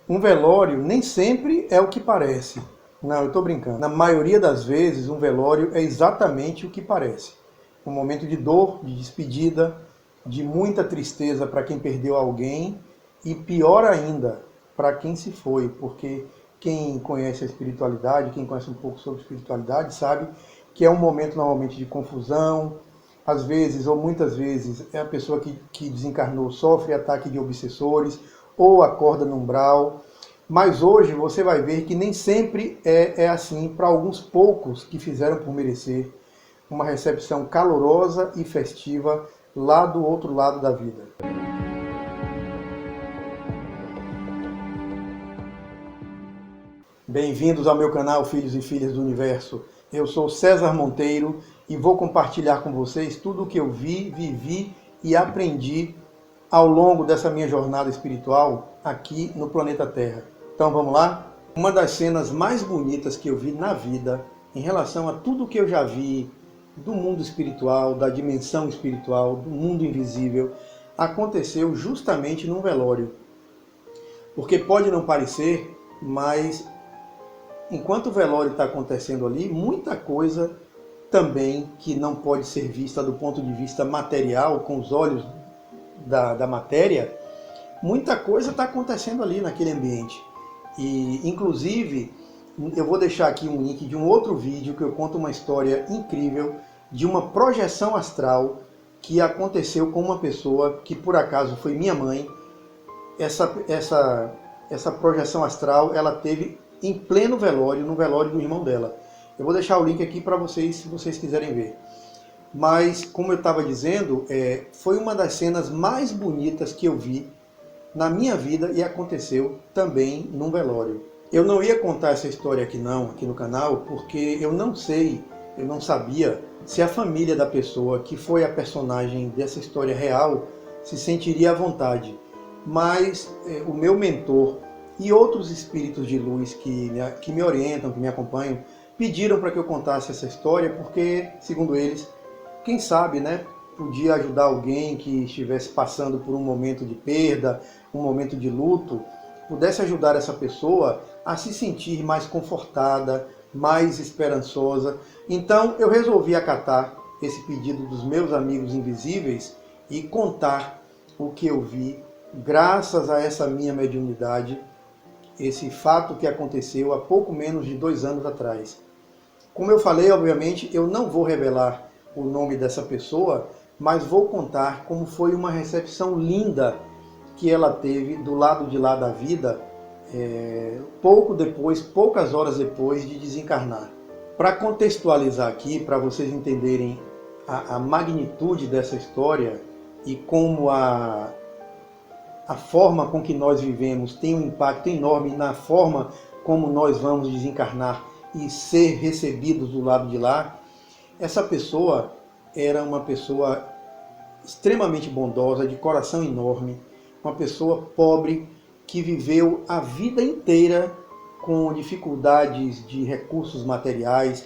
Um velório nem sempre é o que parece. Não, eu estou brincando. Na maioria das vezes, um velório é exatamente o que parece. Um momento de dor, de despedida, de muita tristeza para quem perdeu alguém e pior ainda, para quem se foi, porque quem conhece a espiritualidade, quem conhece um pouco sobre espiritualidade, sabe que é um momento normalmente de confusão. Às vezes, ou muitas vezes, é a pessoa que desencarnou sofre ataque de obsessores ou acorda no umbral. Mas hoje você vai ver que nem sempre é assim para alguns poucos que fizeram por merecer uma recepção calorosa e festiva lá do outro lado da vida. Bem-vindos ao meu canal Filhos e Filhas do Universo. Eu sou César Monteiro e vou compartilhar com vocês tudo o que eu vi, vivi e aprendi ao longo dessa minha jornada espiritual aqui no planeta Terra. Então vamos lá? Uma das cenas mais bonitas que eu vi na vida, em relação a tudo que eu já vi do mundo espiritual, da dimensão espiritual, do mundo invisível, aconteceu justamente num velório. Porque pode não parecer, mas enquanto o velório está acontecendo ali, muita coisa também que não pode ser vista do ponto de vista material, com os olhos da matéria, muita coisa está acontecendo ali naquele ambiente. E, inclusive, eu vou deixar aqui um link de um outro vídeo que eu conto uma história incrível de uma projeção astral que aconteceu com uma pessoa que, por acaso, foi minha mãe. Essa projeção astral ela teve em pleno velório, no velório do irmão dela. Eu vou deixar o link aqui para vocês, se vocês quiserem ver. Mas, como eu estava dizendo, foi uma das cenas mais bonitas que eu vi na minha vida e aconteceu também num velório. Eu não ia contar essa história aqui no canal, porque eu não sabia se a família da pessoa que foi a personagem dessa história real se sentiria à vontade. Mas o meu mentor e outros espíritos de luz que me orientam, que me acompanham, pediram para que eu contasse essa história, porque, segundo eles, quem sabe, né, podia ajudar alguém que estivesse passando por um momento de perda, um momento de luto, pudesse ajudar essa pessoa a se sentir mais confortada, mais esperançosa. Então eu resolvi acatar esse pedido dos meus amigos invisíveis e contar o que eu vi, graças a essa minha mediunidade, esse fato que aconteceu há pouco menos de 2 anos atrás. Como eu falei, obviamente, eu não vou revelar o nome dessa pessoa, mas vou contar como foi uma recepção linda que ela teve do lado de lá da vida, poucas horas depois de desencarnar. Para contextualizar aqui, para vocês entenderem a magnitude dessa história e como a forma com que nós vivemos tem um impacto enorme na forma como nós vamos desencarnar e ser recebidos do lado de lá, essa pessoa era uma pessoa extremamente bondosa, de coração enorme, uma pessoa pobre que viveu a vida inteira com dificuldades de recursos materiais,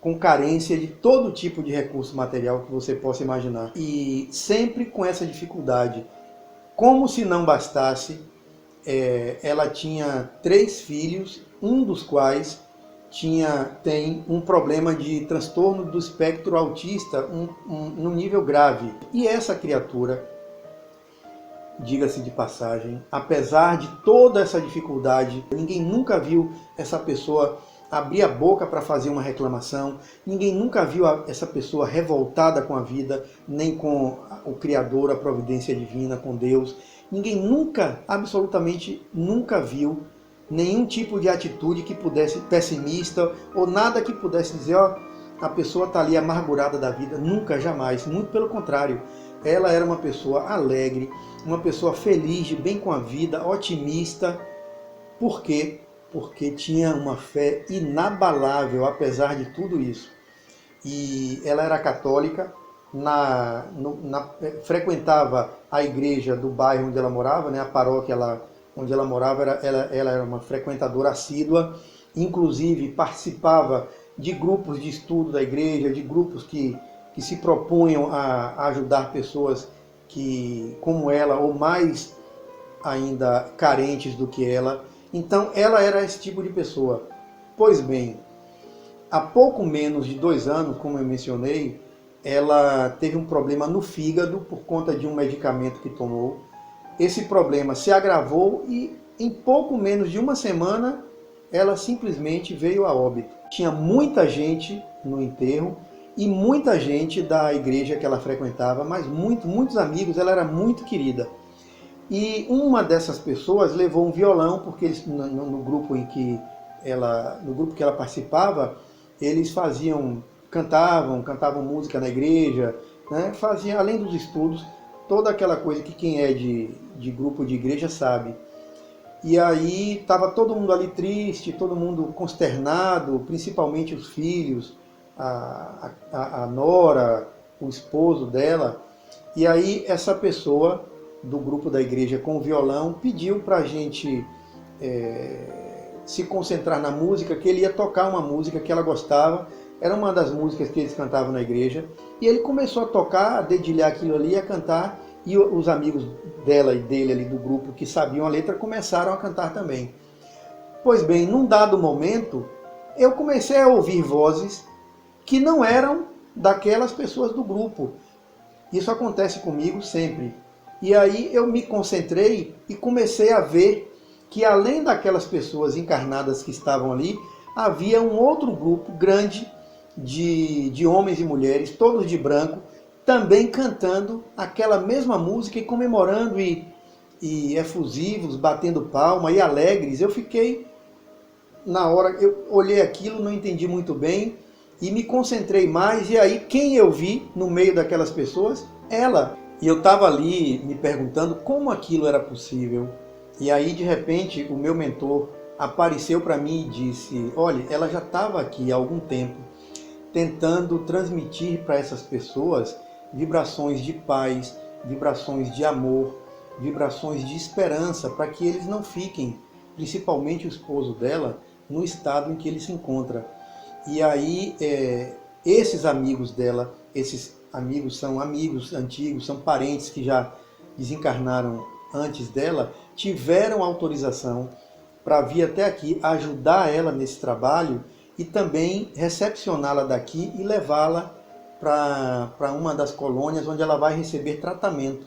com carência de todo tipo de recurso material que você possa imaginar. E sempre com essa dificuldade. Como se não bastasse, ela tinha 3 filhos, um dos quais tem um problema de transtorno do espectro autista, num nível grave. E essa criatura, diga-se de passagem, apesar de toda essa dificuldade, ninguém nunca viu essa pessoa abrir a boca para fazer uma reclamação, ninguém nunca viu essa pessoa revoltada com a vida, nem com o Criador, a providência divina, com Deus. Ninguém nunca, absolutamente nunca viu nenhum tipo de atitude que pudesse, pessimista, ou nada que pudesse dizer, ó, a pessoa está ali amargurada da vida. Nunca, jamais, muito pelo contrário. Ela era uma pessoa alegre, uma pessoa feliz, de bem com a vida, otimista. Por quê? Porque tinha uma fé inabalável, apesar de tudo isso. E ela era católica, frequentava a igreja do bairro onde ela morava, né, a paróquia onde ela morava, ela era uma frequentadora assídua, inclusive participava de grupos de estudo da igreja, de grupos que se propunham a ajudar pessoas como ela, ou mais ainda carentes do que ela. Então ela era esse tipo de pessoa. Pois bem, há pouco menos de 2 anos, como eu mencionei, ela teve um problema no fígado por conta de um medicamento que tomou. Esse problema se agravou e em pouco menos de uma semana ela simplesmente veio a óbito. Tinha muita gente no enterro e muita gente da igreja que ela frequentava, mas muitos amigos, ela era muito querida. E uma dessas pessoas levou um violão, porque eles, no grupo no grupo que ela participava, eles cantavam música na igreja, né? Faziam, além dos estudos, toda aquela coisa que quem é de grupo de igreja sabe. E aí estava todo mundo ali triste, todo mundo consternado, principalmente os filhos, a nora, o esposo dela. E aí essa pessoa do grupo da igreja com o violão pediu para a gente se concentrar na música, que ele ia tocar uma música que ela gostava, era uma das músicas que eles cantavam na igreja, e ele começou a tocar, a dedilhar aquilo ali, a cantar, e os amigos dela e dele ali do grupo que sabiam a letra começaram a cantar também. Pois bem, num dado momento, eu comecei a ouvir vozes que não eram daquelas pessoas do grupo. Isso acontece comigo sempre. E aí eu me concentrei e comecei a ver que além daquelas pessoas encarnadas que estavam ali, havia um outro grupo grande de homens e mulheres, todos de branco, também cantando aquela mesma música e comemorando e efusivos, batendo palma e alegres. Eu fiquei, na hora, eu olhei aquilo, não entendi muito bem e me concentrei mais. E aí quem eu vi no meio daquelas pessoas? Ela. E eu estava ali me perguntando como aquilo era possível. E aí de repente o meu mentor apareceu para mim e disse: olha, ela já estava aqui há algum tempo tentando transmitir para essas pessoas vibrações de paz, vibrações de amor, vibrações de esperança, para que eles não fiquem, principalmente o esposo dela, no estado em que ele se encontra. E aí esses amigos dela, esses amigos são amigos antigos, são parentes que já desencarnaram antes dela, tiveram autorização para vir até aqui ajudar ela nesse trabalho e também recepcioná-la daqui e levá-la para uma das colônias onde ela vai receber tratamento.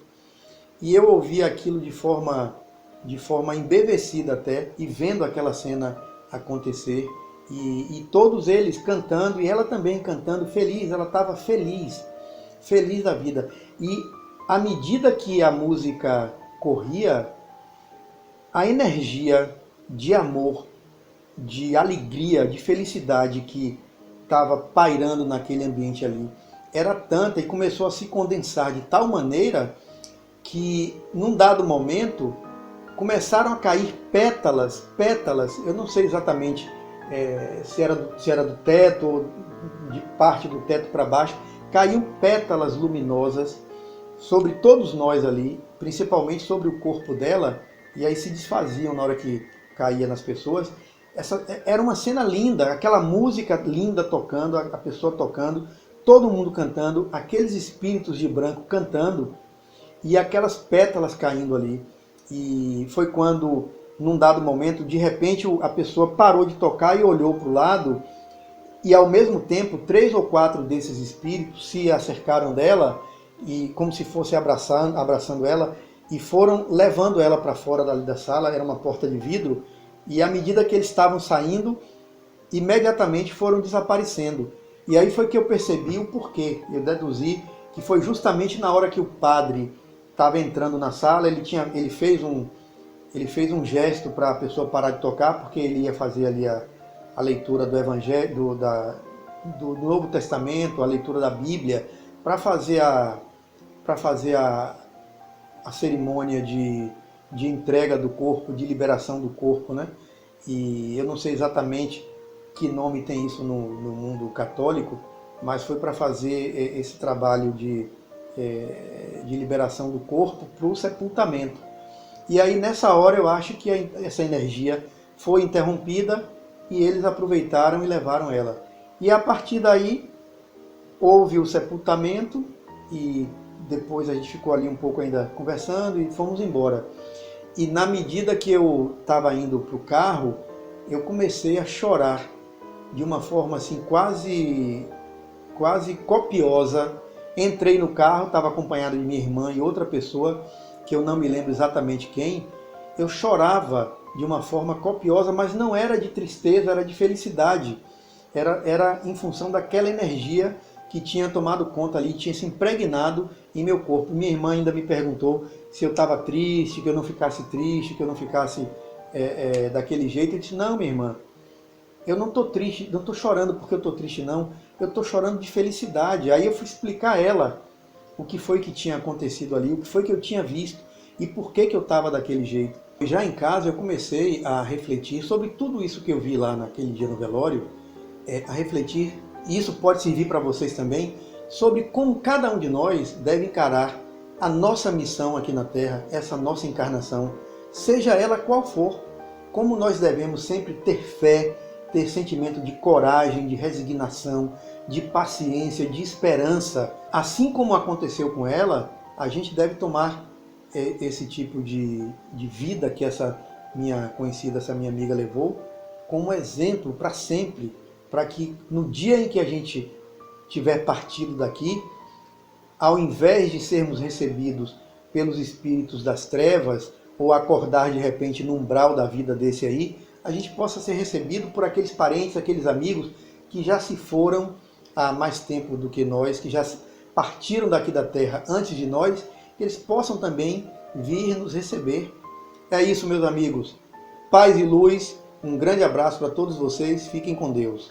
E eu ouvi aquilo de forma embevecida até, e vendo aquela cena acontecer, e todos eles cantando, e ela também cantando, feliz, ela estava feliz da vida. E à medida que a música corria, a energia de amor, de alegria, de felicidade que estava pairando naquele ambiente ali era tanta e começou a se condensar de tal maneira que, num dado momento, começaram a cair pétalas, eu não sei exatamente se era do teto ou de parte do teto para baixo, caiu pétalas luminosas sobre todos nós ali, principalmente sobre o corpo dela, e aí se desfaziam na hora que caía nas pessoas. Essa era uma cena linda, aquela música linda tocando, a pessoa tocando, todo mundo cantando, aqueles espíritos de branco cantando e aquelas pétalas caindo ali. E foi quando, num dado momento, de repente a pessoa parou de tocar e olhou para o lado, e ao mesmo tempo 3 ou 4 desses espíritos se acercaram dela e como se fosse abraçando ela, e foram levando ela para fora da sala. Era uma porta de vidro, e à medida que eles estavam saindo, imediatamente foram desaparecendo. E aí foi que eu percebi o porquê. Eu deduzi que foi justamente na hora que o padre estava entrando na sala, ele fez um gesto para a pessoa parar de tocar, porque ele ia fazer ali a leitura do Evangelho, do Novo Testamento, a leitura da Bíblia, para fazer a cerimônia de entrega do corpo, de liberação do corpo, né? E eu não sei exatamente que nome tem isso no mundo católico, mas foi para fazer esse trabalho de liberação do corpo para o sepultamento. E aí nessa hora eu acho que essa energia foi interrompida e eles aproveitaram e levaram ela. E a partir daí houve o sepultamento e depois a gente ficou ali um pouco ainda conversando e fomos embora. E na medida que eu estava indo para o carro, eu comecei a chorar de uma forma assim quase copiosa. Entrei no carro, estava acompanhado de minha irmã e outra pessoa, que eu não me lembro exatamente quem. Eu chorava de uma forma copiosa, mas não era de tristeza, era de felicidade. Era em função daquela energia que tinha tomado conta ali, tinha se impregnado em meu corpo. Minha irmã ainda me perguntou se eu estava triste, que eu não ficasse triste, que eu não ficasse daquele jeito. Eu disse, não, minha irmã, eu não estou triste, não estou chorando porque eu estou triste, não. Eu estou chorando de felicidade. Aí eu fui explicar a ela o que foi que tinha acontecido ali, o que foi que eu tinha visto e por que eu estava daquele jeito. Já em casa eu comecei a refletir sobre tudo isso que eu vi lá naquele dia no velório, a refletir, e isso pode servir para vocês também, sobre como cada um de nós deve encarar a nossa missão aqui na Terra, essa nossa encarnação, seja ela qual for, como nós devemos sempre ter fé, ter sentimento de coragem, de resignação, de paciência, de esperança. Assim como aconteceu com ela, a gente deve tomar esse tipo de vida que essa minha conhecida, essa minha amiga levou, como exemplo para sempre, para que no dia em que a gente tiver partido daqui, ao invés de sermos recebidos pelos espíritos das trevas, ou acordar de repente no umbral da vida desse aí, a gente possa ser recebido por aqueles parentes, aqueles amigos que já se foram há mais tempo do que nós, que já partiram daqui da Terra antes de nós, que eles possam também vir nos receber. É isso, meus amigos. Paz e luz, um grande abraço para todos vocês, fiquem com Deus.